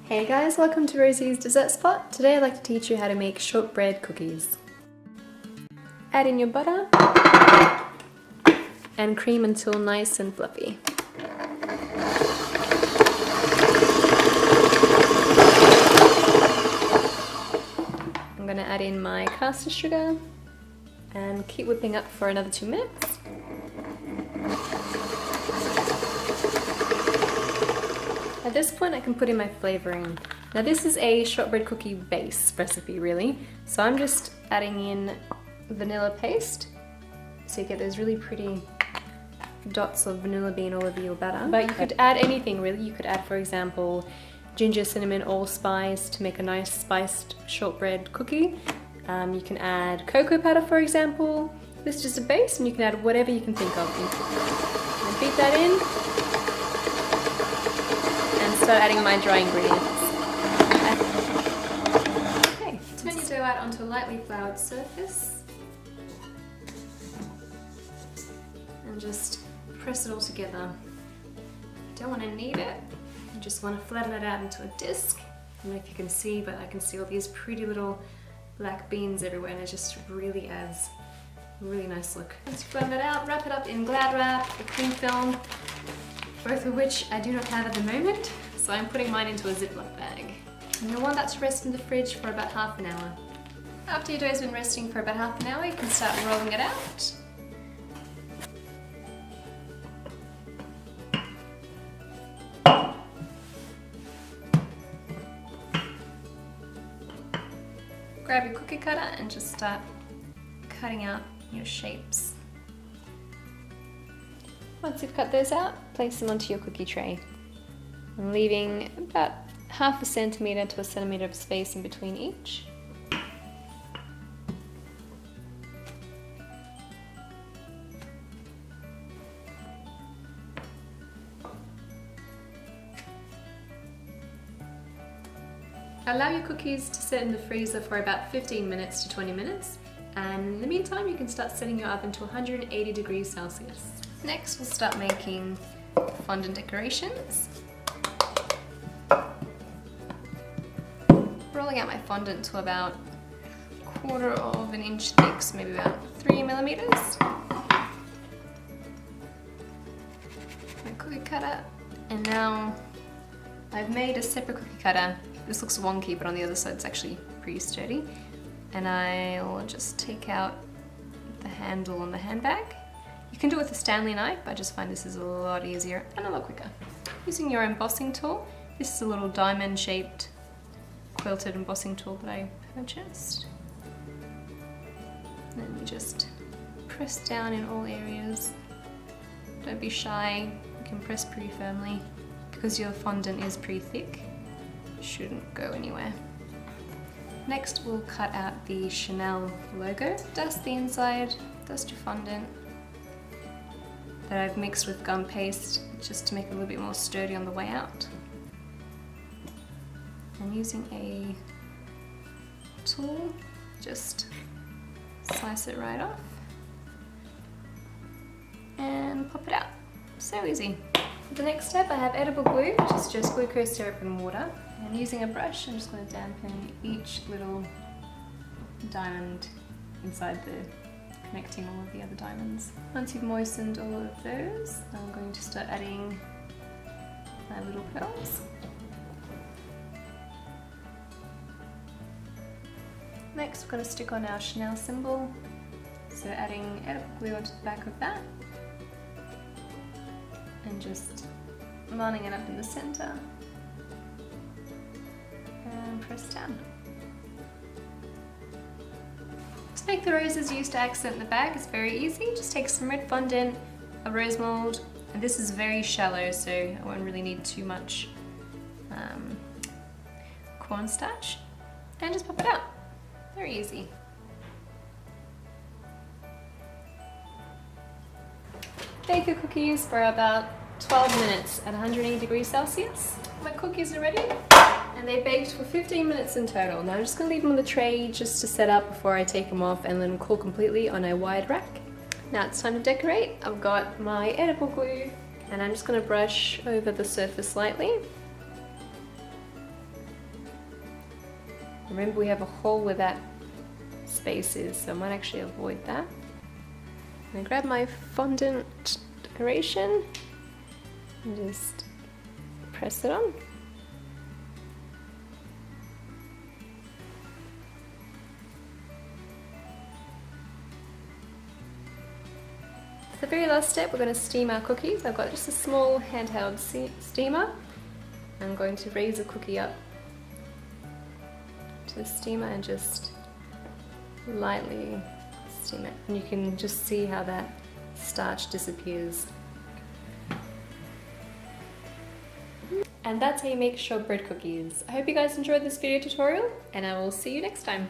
Hey guys, welcome to Rosie's Dessert Spot. Today I'd like to teach you how to make shortbread cookies. Add in your butter and cream until nice and fluffy. I'm going to add in my caster sugar and keep whipping up for another 2 minutes. At this point I can put in my flavouring. Now this is a shortbread cookie base recipe really, so I'm just adding in vanilla paste so you get those really pretty dots of vanilla bean all over your batter. But you could add anything really. You could add, for example, ginger, cinnamon, allspice to make a nice spiced shortbread cookie. You can add cocoa powder, for example. This is just a base and you can add whatever you can think of. And beat that in. Start adding my dry ingredients. Okay, turn your dough out onto a lightly floured surface and just press it all together. You don't want to knead it, you just want to flatten it out into a disc. I don't know if you can see, but I can see all these pretty little black beans everywhere, and it just really adds a really nice look. Once you flatten it out, wrap it up in Glad wrap or cling film, both of which I do not have at the moment. So I'm putting mine into a Ziploc bag. And you'll want that to rest in the fridge for about half an hour. After your dough's been resting for about half an hour, you can start rolling it out. Grab your cookie cutter and just start cutting out your shapes. Once you've cut those out, place them onto your cookie tray. I'm leaving about half a centimetre to a centimetre of space in between each. Allow your cookies to sit in the freezer for about 15 minutes to 20 minutes, and in the meantime you can start setting your oven to 180 degrees Celsius. Next we'll start making fondant decorations. Rolling out my fondant to about 1/4 of an inch thick, so maybe about 3 millimeters. My cookie cutter, and now I've made a separate cookie cutter. This looks wonky, but on the other side it's actually pretty sturdy. And I'll just take out the handle on the handbag. You can do it with a Stanley knife, but I just find this is a lot easier and a lot quicker. Using your embossing tool, this is a little diamond shaped quilted embossing tool that I purchased. And then you just press down in all areas. Don't be shy, you can press pretty firmly. Because your fondant is pretty thick, it shouldn't go anywhere. Next we'll cut out the Chanel logo. Dust the inside, dust your fondant that I've mixed with gum paste just to make it a little bit more sturdy on the way out. And using a tool, just slice it right off and pop it out. So easy. For the next step I have edible glue, which is just glucose syrup and water. And using a brush I'm just going to dampen each little diamond inside connecting all of the other diamonds. Once you've moistened all of those, I'm going to start adding my little petals. Next we're going to stick on our Chanel symbol, so adding edible glue onto the back of that and just lining it up in the centre and press down. To make the roses used to accent the bag is very easy. Just take some red fondant, a rose mould, and this is very shallow so I won't really need too much cornstarch, and just pop it out. Very easy. Bake the cookies for about 12 minutes at 180 degrees Celsius. My cookies are ready and they baked for 15 minutes in total. Now I'm just going to leave them on the tray just to set up before I take them off and let them cool completely on a wide rack. Now it's time to decorate. I've got my edible glue and I'm just going to brush over the surface lightly. Remember, we have a hole where that space is, so I might actually avoid that. And I grab my fondant decoration and just press it on. The very last step, we're going to steam our cookies. I've got just a small handheld steamer. I'm going to raise a cookie up to the steamer and just lightly steam it. And you can just see how that starch disappears. And that's how you make shortbread cookies. I hope you guys enjoyed this video tutorial, and I will see you next time.